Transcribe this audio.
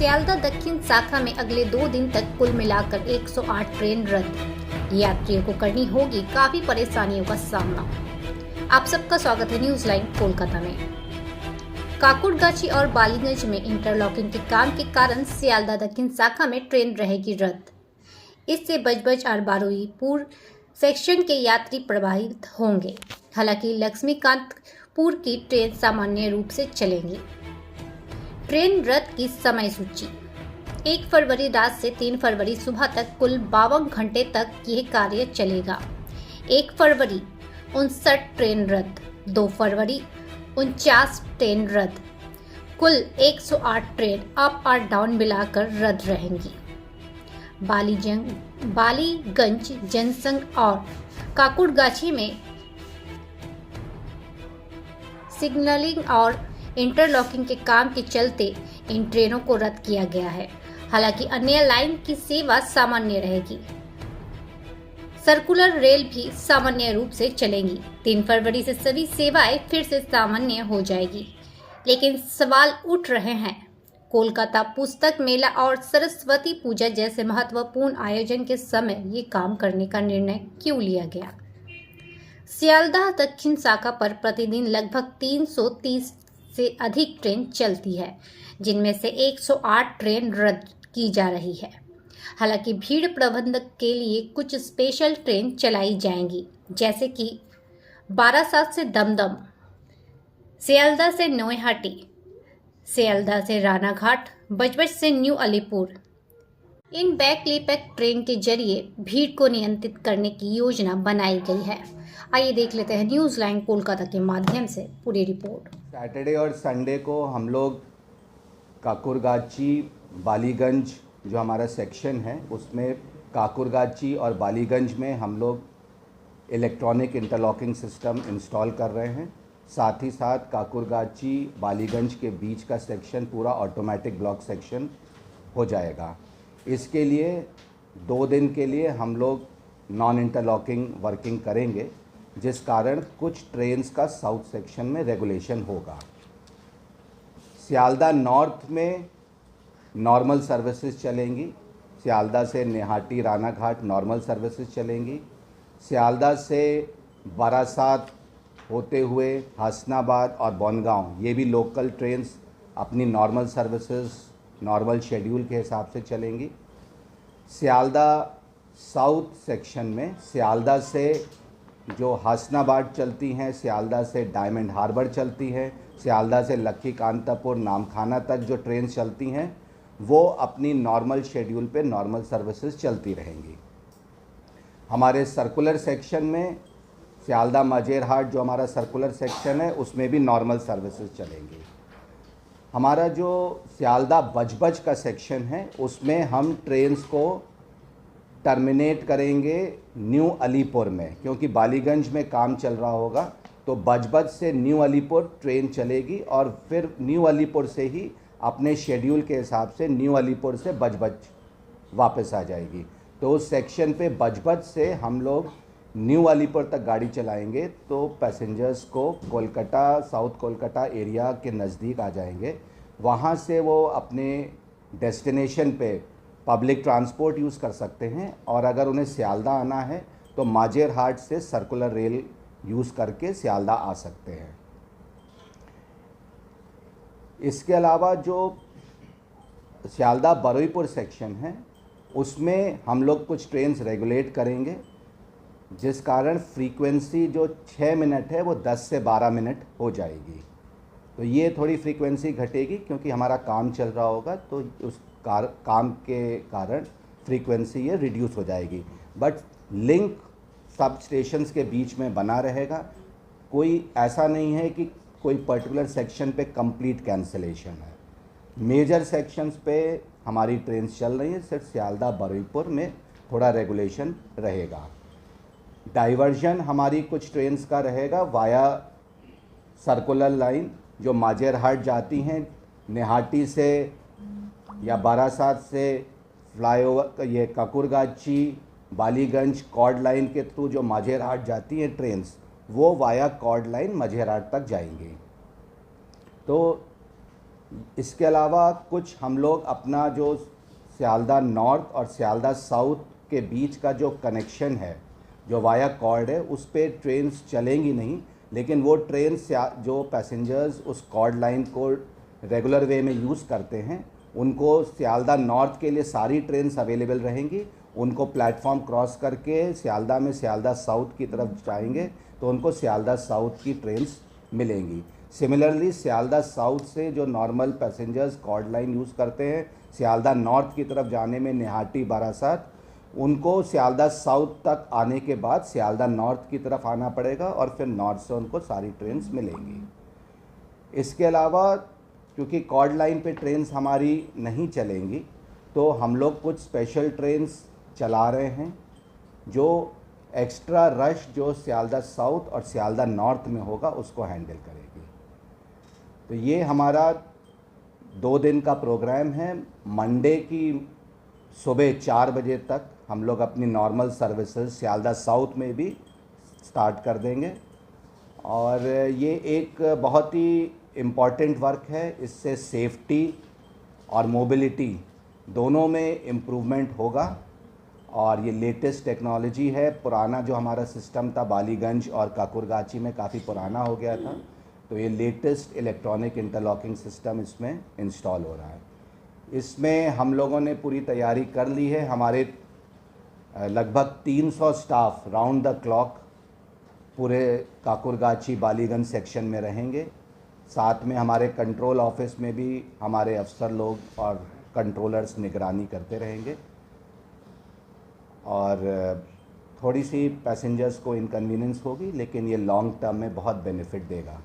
सियालदह दक्षिण शाखा में अगले 2 दिन तक कुल मिलाकर 108 ट्रेन रद्द। यात्रियों को करनी होगी काफी परेशानियों का सामना। आप सबका स्वागत है न्यूज लाइन कोलकाता में। काकुड़गाछी और बालीगंज में इंटरलॉकिंग के काम के कारण सियालदह दक्षिण शाखा में ट्रेन रहेगी रद्द। इससे बजबज और बारुईपुर सेक्शन के यात्री प्रभावित होंगे। हालांकि लक्ष्मीकांतपुर की ट्रेन सामान्य रूप से चलेंगी। ट्रेन रद्द की समय सूची 1 फरवरी रात से 3 फरवरी सुबह तक कुल 52 घंटे तक यह कार्य चलेगा। 1 फरवरी 59 ट्रेन रद्द, 2 फरवरी 49 ट्रेन रद्द। कुल 108 ट्रेन अप और डाउन मिलाकर रद्द रहेंगी। बालीगंज जनसंघ और काकुड़गाछी में सिग्नलिंग और इंटरलॉकिंग के काम के चलते इन ट्रेनों को रद्द किया गया है। हालांकि अन्य लाइन की सेवा सामान्य रहेगी। सर्कुलर रेल भी सामान्य रूप से चलेंगी। 3 फरवरी से सभी सेवाएं फिर से सामान्य हो जाएगी। लेकिन सवाल उठ रहे हैं, कोलकाता पुस्तक मेला और सरस्वती पूजा जैसे महत्वपूर्ण आयोजन के समय ये काम करने का निर्णय क्यों लिया गया? सियालदह दक्षिण शाखा पर प्रतिदिन लगभग 330 से अधिक ट्रेन चलती है, जिनमें से 108 ट्रेन रद्द की जा रही है। हालांकि भीड़ प्रबंधन के लिए कुछ स्पेशल ट्रेन चलाई जाएंगी, जैसे कि 12/7 से दमदम, सियालदह से नोएहाटी, सियालदह से रानाघाट, बजबज से new Alipur. In back train के जरिए भीड़ को नियंत्रित करने की योजना बनाई गई है। आइए देख लेते हैं न्यूज लाइन कोलकाता के माध्यम से पूरी रिपोर्ट। सैटरडे और संडे को हम लोग काकुड़गाछी बालीगंज जो हमारा सेक्शन है उसमें काकुड़गाछी और बालीगंज में हम लोग इलेक्ट्रॉनिक इंटरलॉकिंग सिस्टम इंस्टॉल कर रहे हैं। साथ ही साथ काकुड़गाछी बालीगंज के बीच का सेक्शन पूरा ऑटोमेटिक ब्लॉक सेक्शन हो जाएगा। इसके लिए 2 दिन के लिए हम लोग नॉन इंटरलॉकिंग वर्किंग करेंगे, जिस कारण कुछ ट्रेन्स का साउथ सेक्शन में रेगुलेशन होगा। सियालदह नॉर्थ में नॉर्मल सर्विसेज चलेंगी। सियालदह से नेहाटी रानाघाट नॉर्मल सर्विसेज चलेंगी। सियालदह से बारासात होते हुए हसनाबाद और बनगांव ये भी लोकल ट्रेन्स अपनी नॉर्मल सर्विसेज नॉर्मल शेड्यूल के हिसाब से चलेंगी। सियालदह साउथ सेक्शन में सियालदह से जो हसनाबाद चलती हैं, सियालदह से डायमंड हार्बर चलती हैं, सियालदह से लक्ष्मीकांतपुर नामखाना तक जो ट्रेन चलती हैं वो अपनी नॉर्मल शेड्यूल पे नॉर्मल सर्विसेज चलती रहेंगी। हमारे सर्कुलर सेक्शन में सियालदह मजेरहाट जो हमारा सर्कुलर सेक्शन है उसमें भी नॉर्मल सर्विसेज चलेंगी। हमारा जो सियालदह बजबज का सेक्शन है उसमें हम ट्रेन्स को टर्मिनेट करेंगे न्यू अलीपुर में, क्योंकि बालीगंज में काम चल रहा होगा तो बजबज से न्यू अलीपुर ट्रेन चलेगी और फिर न्यू अलीपुर से ही अपने शेड्यूल के हिसाब से न्यू अलीपुर से बजबज वापस आ जाएगी। तो उस सेक्शन पे बजबज से हम लोग न्यू अलीपुर तक गाड़ी चलाएंगे तो पैसेंजर्स को कोलकाता साउथ कोलकाता एरिया के नज़दीक आ जाएंगे। वहाँ से वो अपने डेस्टिनेशन पे पब्लिक ट्रांसपोर्ट यूज़ कर सकते हैं, और अगर उन्हें सियालदह आना है तो माजेरहाट से सर्कुलर रेल यूज़ करके सियालदह आ सकते हैं। इसके अलावा जो सियालदह बारुईपुर सेक्शन है उसमें हम लोग कुछ ट्रेन्स रेगुलेट करेंगे, जिस कारण फ्रीक्वेंसी जो 6 मिनट है वो 10 से 12 मिनट हो जाएगी। तो ये थोड़ी फ्रीक्वेंसी घटेगी क्योंकि हमारा काम चल रहा होगा, तो उस काम के कारण फ्रीक्वेंसी ये रिड्यूस हो जाएगी। बट लिंक सब स्टेशंस के बीच में बना रहेगा। कोई ऐसा नहीं है कि कोई पर्टिकुलर सेक्शन पे कंप्लीट कैंसिलेशन है। मेजर सेक्शंस पे हमारी ट्रेन चल रही है, सिर्फ सियालदह बारुईपुर में थोड़ा रेगुलेशन रहेगा। डाइवर्जन हमारी कुछ ट्रेन्स का रहेगा वाया सर्कुलर लाइन जो माजेरहाट जाती हैं, नेहाटी से या बारासात से फ्लाईओवर ये काकुड़गाछी बालीगंज कॉर्ड लाइन के थ्रू जो माजेरहाट जाती हैं ट्रेन्स वो वाया कॉर्ड लाइन माजेरहाट तक जाएंगी। तो इसके अलावा कुछ हम लोग अपना जो सियालदा नॉर्थ और सियालदा साउथ के बीच का जो कनेक्शन है, जो वाया कॉर्ड है, उस पे ट्रेन्स चलेंगी नहीं, लेकिन वो ट्रेन जो पैसेंजर्स उस कॉर्ड लाइन को रेगुलर वे में यूज़ करते हैं, उनको सियालदा नॉर्थ के लिए सारी ट्रेन्स अवेलेबल रहेंगी। उनको प्लेटफॉर्म क्रॉस करके सियालदा में सियालदा साउथ की तरफ जाएंगे तो उनको सियालदा साउथ की ट्रेन्स मिलेंगी। सिमिलरली सियालदा साउथ से जो normal passengers chord line use करते हैं सियालदा नॉर्थ की तरफ जाने में निहाटी बारासात, उनको सियालदा साउथ तक आने के बाद सियालदा नॉर्थ की तरफ आना पड़ेगा और फिर नॉर्थ से उनको सारी ट्रेन्स मिलेंगी। इसके अलावा क्योंकि कॉर्ड लाइन पे ट्रेन्स हमारी नहीं चलेंगी तो हम लोग कुछ स्पेशल ट्रेन्स चला रहे हैं जो एक्स्ट्रा रश जो सियालदा साउथ और सियालदा नॉर्थ में होगा उसको हैंडल करेगी। तो ये हमारा 2 दिन का प्रोग्राम है। मंडे की सुबह 4 बजे तक हम लोग अपनी नॉर्मल सर्विसेज सियालदा साउथ में भी स्टार्ट कर देंगे और ये एक बहुत ही इम्पॉर्टेंट वर्क है। इससे सेफ्टी और मोबिलिटी दोनों में इम्प्रूवमेंट होगा और ये लेटेस्ट टेक्नोलॉजी है। पुराना जो हमारा सिस्टम था बालीगंज और काकुरगाची में काफ़ी पुराना हो गया था, तो ये लेटेस्ट इलेक्ट्रॉनिक इंटरलॉकिंग सिस्टम इसमें इंस्टॉल हो रहा है। इसमें हम लोगों ने पूरी तैयारी कर ली है। हमारे लगभग 300 स्टाफ राउंड द क्लॉक पूरे काकुरगाची बालीगंज सेक्शन में रहेंगे। साथ में हमारे कंट्रोल ऑफिस में भी हमारे अफसर लोग और कंट्रोलर्स निगरानी करते रहेंगे और थोड़ी सी पैसेंजर्स को इनकन्वीनियंस होगी, लेकिन ये लॉन्ग टर्म में बहुत बेनिफिट देगा।